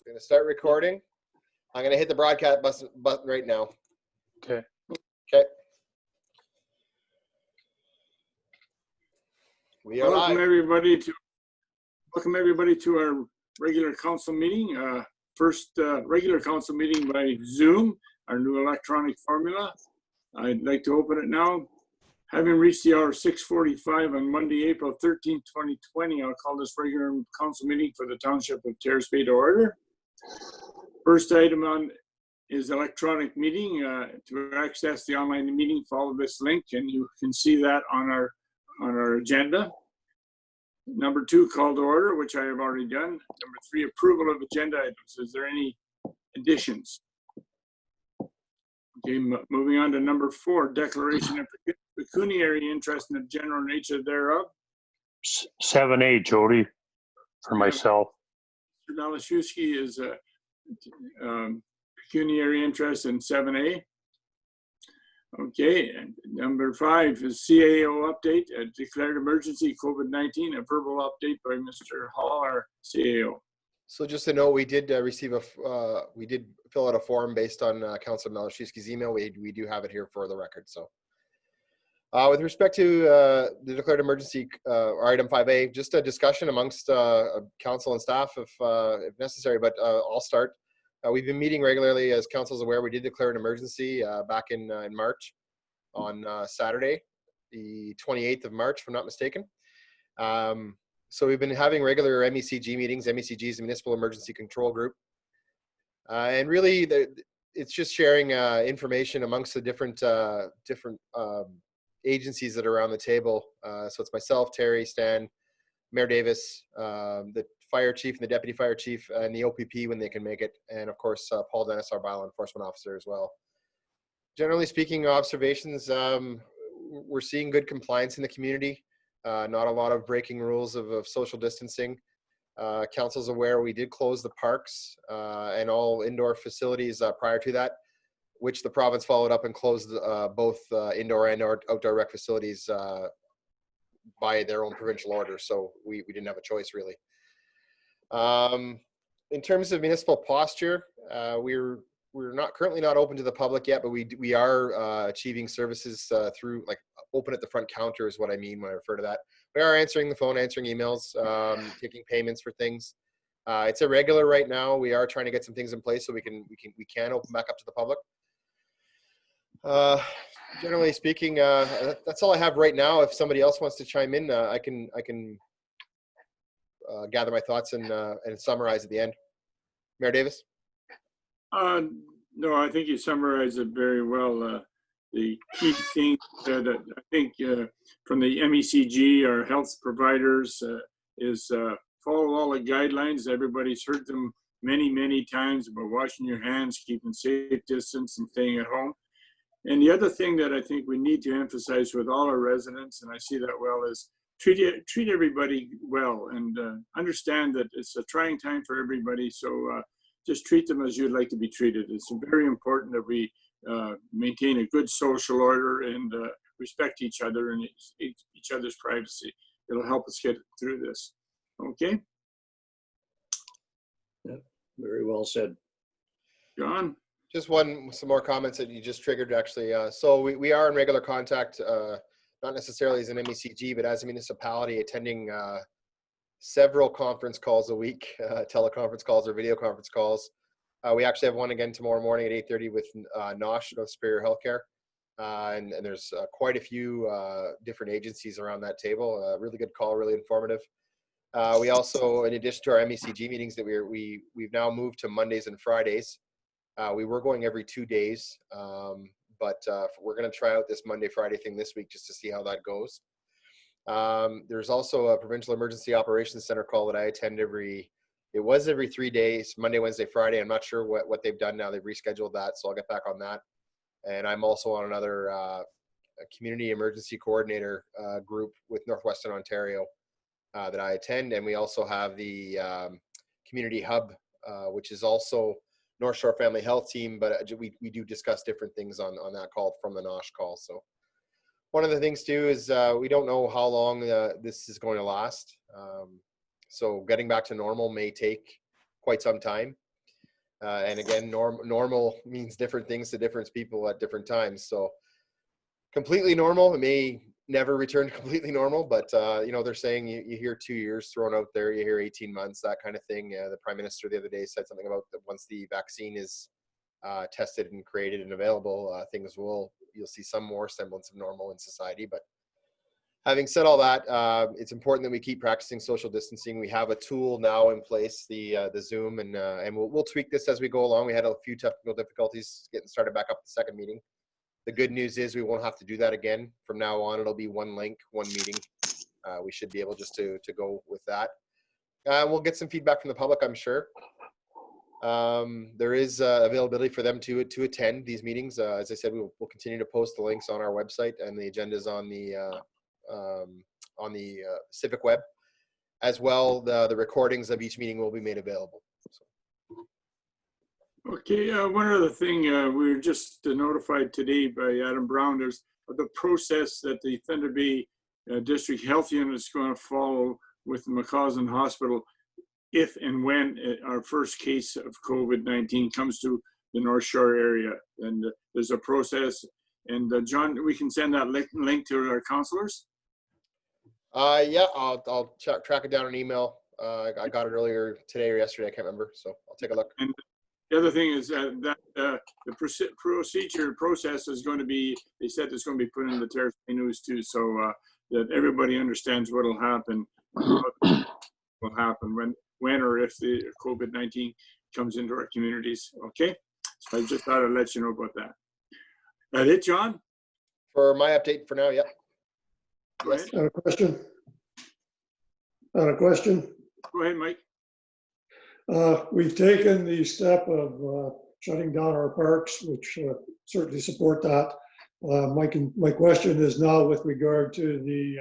I'm going to start recording. I'm going to hit the broadcast button right now. Okay. Okay. We are Welcome live. everybody to our regular council meeting. First regular council meeting by Zoom, our new electronic formula. I'd like to open it now. Having reached the hour 6:45 on Monday, April 13, 2020, I'll call this regular council meeting for the Township of Terrace Bay to order. First item on is electronic meeting. To access the online meeting, follow this link, and you can see that on our agenda. Number 2, call to order, which I have already done. Number 3, approval of agenda items. Is there any additions? Okay, moving on to number 4, declaration of pecuniary interest in the general nature thereof. 7A, Jody, for myself. Mr. Malashewski is a pecuniary interest in 7A. Okay, and number 5 is CAO update, a declared emergency COVID-19, a verbal update by Mr. Hall, our CAO. So just to know, we did receive we did fill out a form based on Councilor Malashewski's email. We do have it here for the record. So with respect to the declared emergency, item 5A, just a discussion amongst council and staff if necessary, but I'll start. We've been meeting regularly, as council is aware. We did declare an emergency back in March on Saturday, the 28th of March, if I'm not mistaken. So we've been having regular MECG meetings. MECG is the Municipal Emergency Control Group. And really, it's just sharing information amongst the different agencies that are around the table. So it's myself, Terry, Stan, Mayor Davis, the fire chief and the deputy fire chief, and the OPP when they can make it. And of course, Paul Dennis, our bylaw enforcement officer as well. Generally speaking, observations, we're seeing good compliance in the community. Not a lot of breaking rules of social distancing. Council's aware we did close the parks and all indoor facilities prior to that, which the province followed up and closed both indoor and outdoor rec facilities by their own provincial order. So we didn't have a choice really. In terms of municipal posture, we're currently not open to the public yet, but we are achieving services through, like, open at the front counter is what I mean when I refer to that. We are answering the phone, answering emails, taking payments for things. It's irregular right now. We are trying to get some things in place so we can open back up to the public. Generally speaking, that's all I have right now. If somebody else wants to chime in, I can gather my thoughts and summarize at the end. Mayor Davis? No, I think you summarized it very well. The key thing that I think from the MECG, our health providers, is follow all the guidelines. Everybody's heard them many, many times about washing your hands, keeping safe distance, and staying at home. And the other thing that I think we need to emphasize with all our residents, and I see that well, is treat everybody well, and understand that it's a trying time for everybody. So just treat them as you'd like to be treated. It's very important that we maintain a good social order and respect each other and each other's privacy. It'll help us get through this. Okay? Yeah, very well said. John? Just some more comments that you just triggered, actually. So we are in regular contact, not necessarily as an MECG, but as a municipality, attending several conference calls a week, teleconference calls or video conference calls. We actually have one again tomorrow morning at 8:30 with NOSH, North Superior Healthcare. And there's quite a few different agencies around that table. Really good call, really informative. We also, in addition to our MECG meetings that we've now moved to Mondays and Fridays. We were going every 2 days, but we're going to try out this Monday, Friday thing this week just to see how that goes. There's also a Provincial Emergency Operations Center call that I attend every 3 days, Monday, Wednesday, Friday. I'm not sure what they've done now. They've rescheduled that, so I'll get back on that. And I'm also on another community emergency coordinator group with Northwestern Ontario that I attend. And we also have the community hub, which is also North Shore Family Health Team, but we do discuss different things on that call from the NOSH call. So one of the things too is we don't know how long this is going to last. So getting back to normal may take quite some time. And again, normal means different things to different people at different times. So completely normal, it may never return to completely normal, but you know, they're saying you hear 2 years thrown out there, you hear 18 months, that kind of thing. The Prime Minister the other day said something about that once the vaccine is tested and created and available, you'll see some more semblance of normal in society. But having said all that, it's important that we keep practicing social distancing. We have a tool now in place, the Zoom, and we'll tweak this as we go along. We had a few technical difficulties getting started back up the second meeting. The good news is we won't have to do that again. From now on, it'll be one link, one meeting. We should be able just to go with that. We'll get some feedback from the public, I'm sure. There is availability for them to attend these meetings. As I said, we'll continue to post the links on our website and the agendas on the Civic web. As well, the recordings of each meeting will be made available. Okay, one other thing, we were just notified today by Adam Brown, there's the process that the Thunder Bay District Health Unit is going to follow with the McCausland Hospital if and when our first case of COVID-19 comes to the North Shore area. And there's a process. And John, we can send that link to our counselors? Yeah, I'll track it down an email. I got it earlier today or yesterday, I can't remember, so I'll take a look. And the other thing is that the process is going to be, they said it's going to be put in the Terrace Bay News too, so that everybody understands what will happen when or if the COVID-19 comes into our communities. Okay, so I just thought I'd let you know about that. That it, John? For my update for now, yeah. Go ahead. On a question? On a question? Go ahead, Mike. We've taken the step of shutting down our parks, which certainly support that. My question is now with regard to the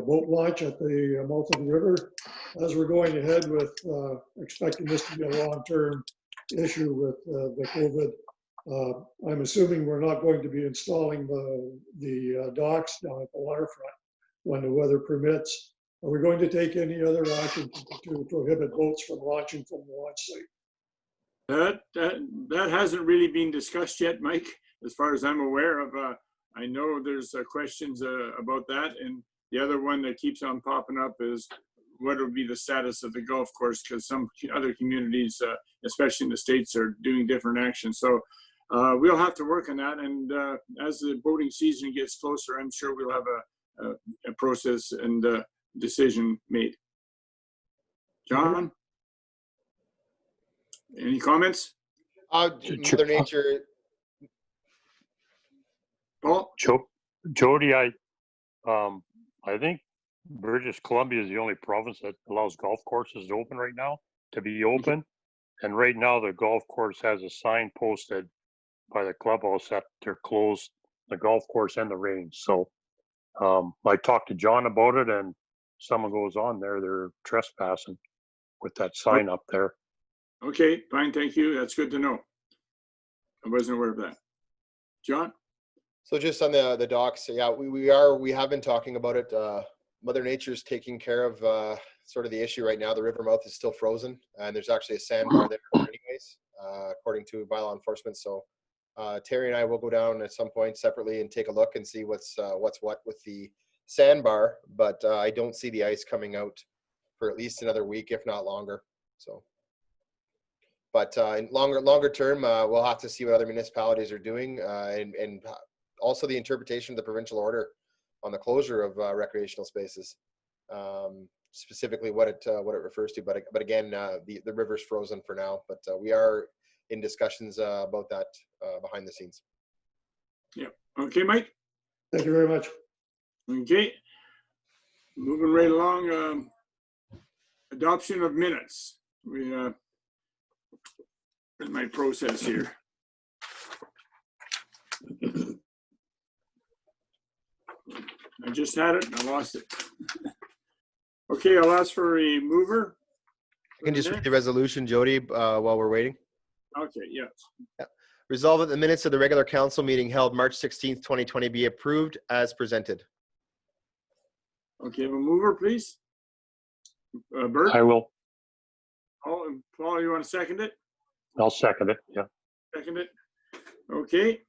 boat launch at the mouth of the river. As we're going ahead with expecting this to be a long-term issue with the COVID, I'm assuming we're not going to be installing the docks down at the waterfront when the weather permits. Are we going to take any other action to prohibit boats from launching from the launch site? That hasn't really been discussed yet, Mike, as far as I'm aware of. I know there's questions about that. And the other one that keeps on popping up is what will be the status of the golf course, because some other communities, especially in the States, are doing different actions. So we'll have to work on that. And as the boating season gets closer, I'm sure we'll have a process and decision made. John? Any comments? Mother Nature. Paul? Jody, I think British Columbia is the only province that allows golf courses to open right now, to be open. And right now the golf course has a sign posted by the clubhouse that they're closed, the golf course and the range. So I talked to John about it, and someone goes on there, they're trespassing with that sign up there. Okay, fine, thank you. That's good to know. I wasn't aware of that. John? So just on the docks, yeah, we have been talking about it. Mother Nature's taking care of sort of the issue right now. The river mouth is still frozen, and there's actually a sandbar there anyways, according to bylaw enforcement. So Terry and I will go down at some point separately and take a look and see what's what with the sandbar, but I don't see the ice coming out for at least another week, if not longer. So, but in longer term, we'll have to see what other municipalities are doing, and also the interpretation of the provincial order on the closure of recreational spaces, specifically what it refers to. But again, the river's frozen for now. But we are in discussions about that behind the scenes. Yeah. Okay, Mike. Thank you very much. Okay. Moving right along. Adoption of minutes. We in my process here. I just had it and I lost it. Okay, I'll ask for a mover. I can just read the resolution, Jody, while we're waiting. Okay, yeah. Resolve that the minutes of the regular council meeting held March 16th, 2020 be approved as presented. Okay, have a mover, please. Bert? I will. Paul, you want to second it? I'll second it, yeah. Second it. Okay.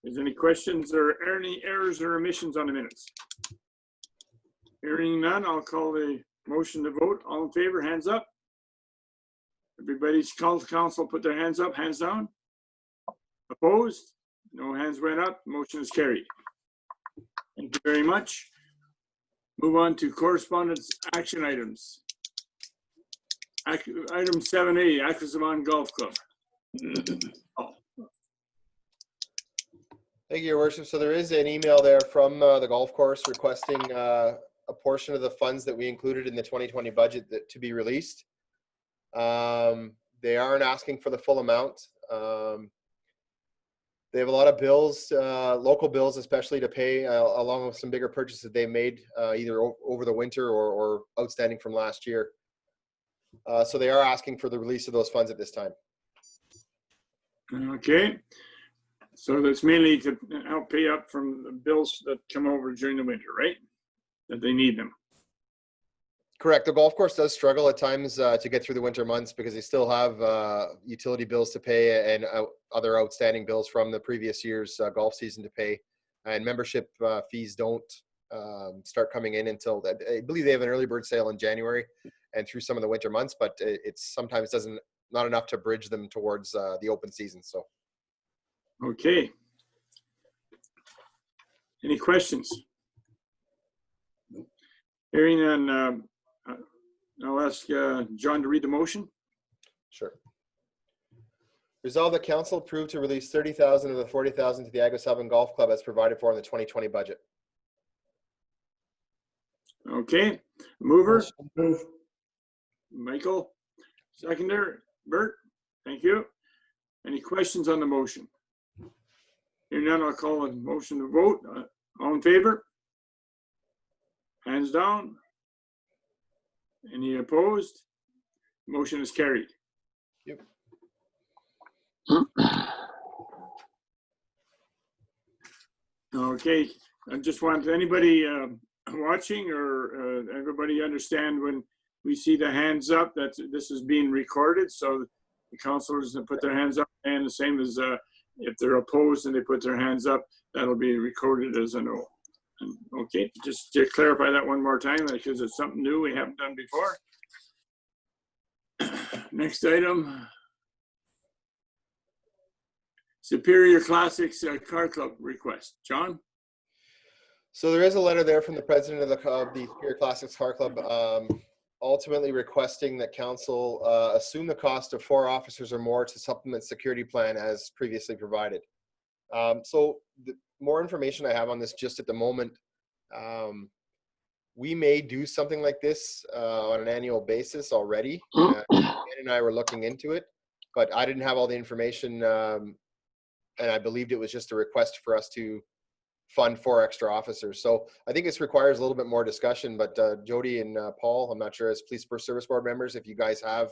Is any questions or any errors or omissions on the minutes? Hearing none, I'll call the motion to vote. All in favor, hands up. Everybody's council put their hands up, hands down. Opposed? No hands went up. Motion is carried. Thank you very much. Move on to correspondence action items. Item 7A, Acquisition Golf Club. Thank you, Your Worship. So there is an email there from the golf course requesting a portion of the funds that we included in the 2020 budget to be released. They aren't asking for the full amount. They have a lot of bills, local bills especially, to pay, along with some bigger purchases they made either over the winter or outstanding from last year. So they are asking for the release of those funds at this time. Okay. So that's mainly to help pay up from the bills that come over during the winter, right? That they need them. Correct. The golf course does struggle at times to get through the winter months because they still have utility bills to pay and other outstanding bills from the previous year's golf season to pay. And membership fees don't start coming in until, I believe they have an early bird sale in January and through some of the winter months, but it's sometimes not enough to bridge them towards the open season. So. Okay. Any questions? Hearing none, I'll ask John to read the motion. Sure. Resolve that council approve to release 30,000 of the 40,000 to the Aguasaban Golf Club as provided for in the 2020 budget. Okay. Mover, Move. Michael. Seconder, Bert. Thank you. Any questions on the motion? Hearing none, I'll call a motion to vote. All in favor? Hands down. Any opposed? Motion is carried. Yep. Okay, I just want anybody watching or everybody understand when we see the hands up that this is being recorded, so the councilors that put their hands up, and the same as if they're opposed and they put their hands up, that'll be recorded as a no. Okay, just to clarify that one more time, because it's something new we haven't done before. Next item. Superior Classics Car Club request. John? So there is a letter there from the president of the Superior Classics Car Club, ultimately requesting that council assume the cost of 4 officers or more to supplement security plan as previously provided. So the more information I have on this just at the moment, we may do something like this on an annual basis already. Dan and I were looking into it, but I didn't have all the information, and I believed it was just a request for us to fund 4 extra officers. So I think this requires a little bit more discussion, but Jody and Paul, I'm not sure as police service board members, if you guys have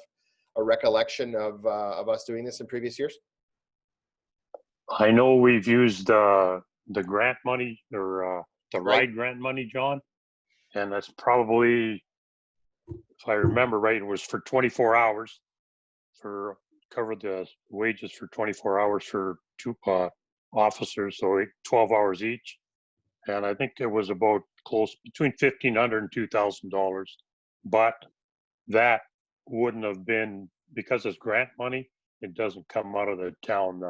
a recollection of us doing this in previous years. I know we've used the grant money or the Right. ride grant money, John, and that's probably, if I remember right, it was for 24 hours for cover the wages for 24 hours for 2 officers, so 12 hours each. And I think it was about close between $1,500 and $2,000, but that wouldn't have been, because it's grant money, it doesn't come out of the town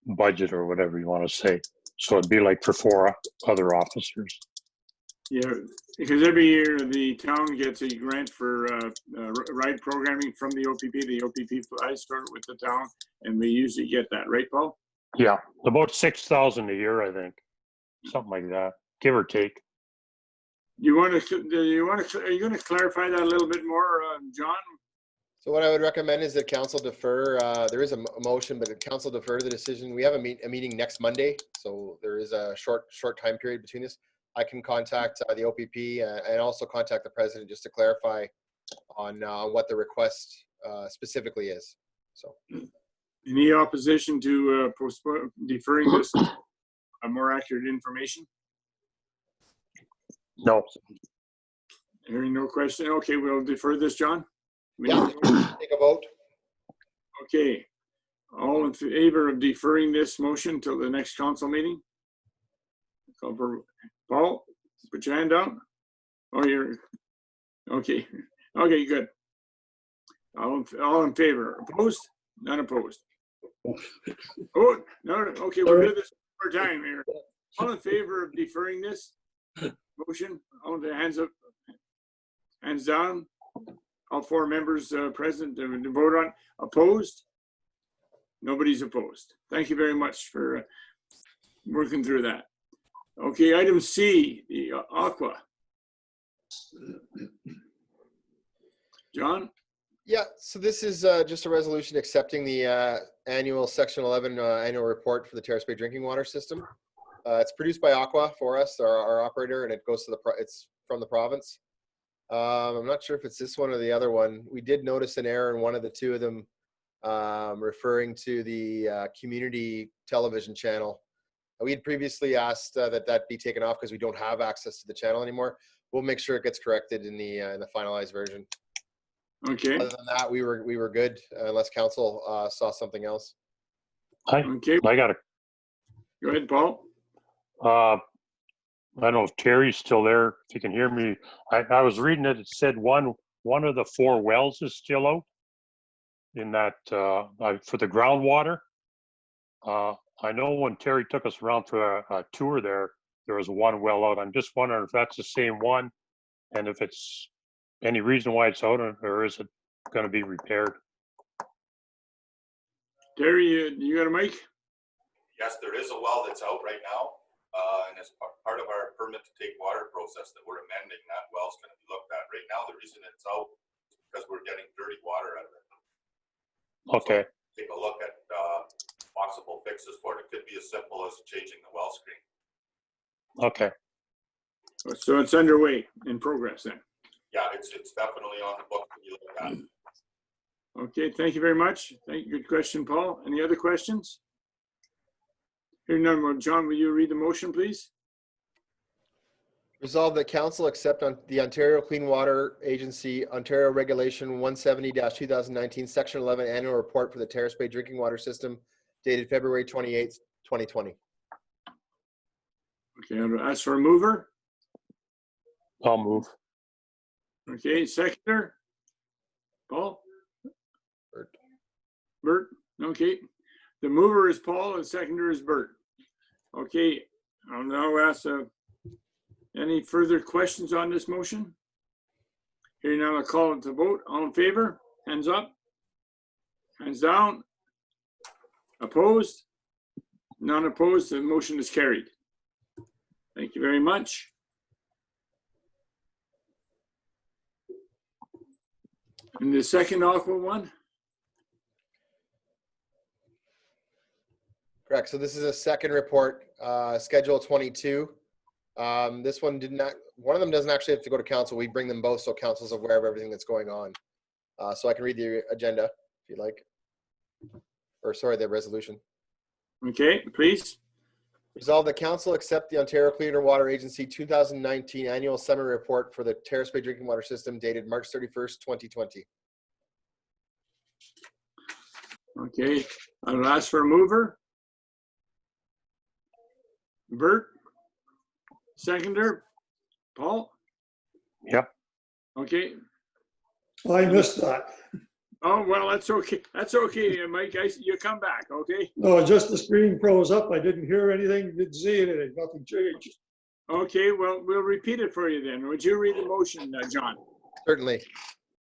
budget or whatever you want to say. So it'd be like for 4 other officers. Yeah, because every year the town gets a grant for ride programming from the OPP. The OPP flies for it with the town, and we usually get that, right, Paul? Yeah, about 6,000 a year, I think, something like that, give or take. Are you going to clarify that a little bit more, John? So what I would recommend is that council defer. There is a motion, but the council defer the decision. We have a meeting next Monday, so there is a short time period between this. I can contact the OPP and also contact the president just to clarify on what the request specifically is. So, Any opposition to deferring this more accurate information? No, Hearing no question. Okay, we'll defer this, John. yeah, take a vote. Okay. All in favor of deferring this motion till the next council meeting? Call for Paul, put your hand down. Oh, you're, okay. Okay, good. All in favor? Opposed? None opposed. Oh, no, okay, we'll do this one more time here. All in favor of deferring this motion? All the hands up, hands down. All 4 members present to vote on. Opposed? Nobody's opposed. Thank you very much for working through that. Okay, item C, the Aqua. John? Yeah, so this is just a resolution accepting the annual Section 11 annual report for the Terrace Bay drinking water system. It's produced by Aqua for us, our operator, and it goes to it's from the province. I'm not sure if it's this one or the other one. We did notice an error in one of the 2 of them, referring to the community television channel. We had previously asked that be taken off because we don't have access to the channel anymore. We'll make sure it gets corrected in the finalized version. Okay, Other than that, we were good unless council saw something else. okay, I got a, go ahead, Paul. I don't know if Terry's still there, if you can hear me. I was reading it, it said one of the 4 wells is still out in that, for the groundwater. I know when Terry took us around for a tour there was 1 well out. I'm just wondering if that's the same one and if it's any reason why it's out, or is it going to be repaired? Terry, you got a mic? Yes, there is a well that's out right now, and as part of our permit to take water process that we're amending, that well's going to be looked at. Right now, the reason it's out is because we're getting dirty water out of it. Okay, So take a look at possible fixes for it. It could be as simple as changing the well screen. okay. So it's underway, in progress then. Yeah, it's definitely on the book to be looked at. Okay, thank you very much. Thank you. Good question, Paul. Any other questions? Hearing none more. John, will you read the motion, please? Resolved that council accept on the Ontario Clean Water Agency, Ontario Regulation 170-2019, Section 11 annual report for the Terrace Bay drinking water system dated February 28th, 2020. Okay, I'll ask for a mover. I'll move. Okay, seconder. Paul? Bert. Bert, okay. The mover is Paul and seconder is Bert. Okay, I'll now ask any further questions on this motion? Hearing none, I'll call it to vote. All in favor? Hands up. Hands down. Opposed? None opposed. The motion is carried. Thank you very much. And the second Aqua one? Correct. So this is a second report, Schedule 22. This one one of them doesn't actually have to go to council. We bring them both so council's aware of everything that's going on. So I can read the agenda if you like. Or sorry, the resolution. Okay, please. Resolve that council accept the Ontario Cleaner Water Agency 2019 annual summary report for the Terrace Bay drinking water system dated March 31st, 2020. Okay, I'll ask for a mover. Bert? Seconder? Paul? Yep. Okay. I missed that. Oh, well, that's okay. That's okay, Mike. You come back, okay? No, just the screen froze up. I didn't hear anything, didn't see anything, nothing changed. Okay, well, we'll repeat it for you then. Would you read the motion, John? Certainly.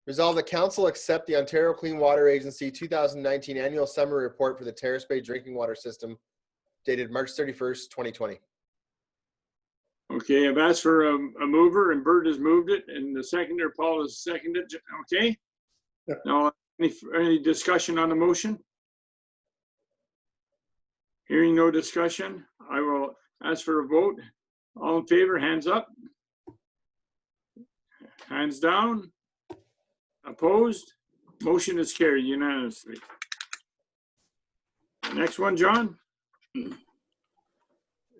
Resolve that council accept the Ontario Clean Water Agency 2019 annual summary report for the Terrace Bay drinking water system dated March 31st, 2020. Okay, I've asked for a mover and Bert has moved it and the seconder, Paul, has seconded. Okay? Yeah. Now, any discussion on the motion? Hearing no discussion, I will ask for a vote. All in favor, hands up. Hands down. Opposed? Motion is carried unanimously. Next one, John?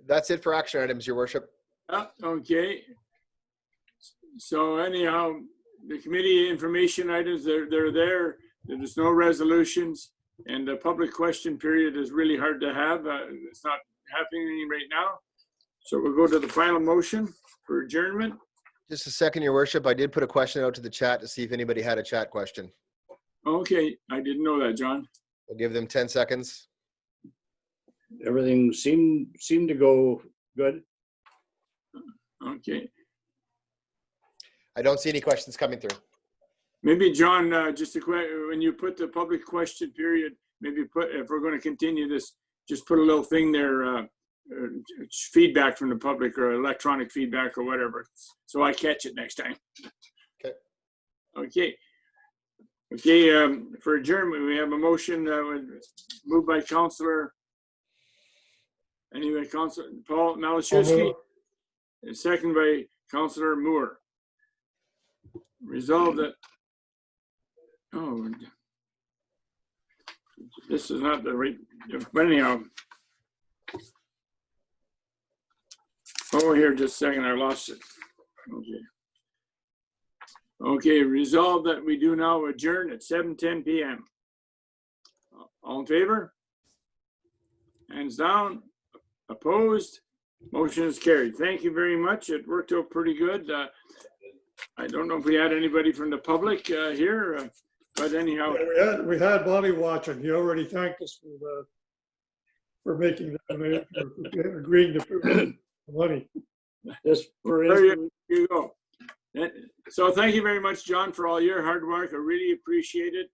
That's it for action items, Your Worship. Okay. So anyhow, the committee information items, they're there. There's no resolutions. And the public question period is really hard to have. It's not happening right now. So we'll go to the final motion for adjournment. Just a second, Your Worship. I did put a question out to the chat to see if anybody had a chat question. Okay, I didn't know that, John. We'll give them 10 seconds. Everything seemed to go good. Okay. I don't see any questions coming through. Maybe, John, just a question, when you put the public question period, maybe put, if we're going to continue this, just put a little thing there, feedback from the public or electronic feedback or whatever, so I catch it next time. Okay. Okay. Okay, for adjournment, we have a motion moved by Councillor, anyway, Councillor Paul Malashewski, and second by Councillor Moore. Resolved that, oh, this is not the right, but anyhow. Oh, here, just a second, I lost it. Okay. Okay, resolved that we do now adjourn at 7:10 p.m. All in favor? Hands down. Opposed? Motion is carried. Thank you very much. It worked out pretty good. I don't know if we had anybody from the public here, but anyhow. We had Bobby watching. He already thanked us for making that, for agreeing to put the money. Just for There you go. So thank you very much, John, for all your hard work. I really appreciate it.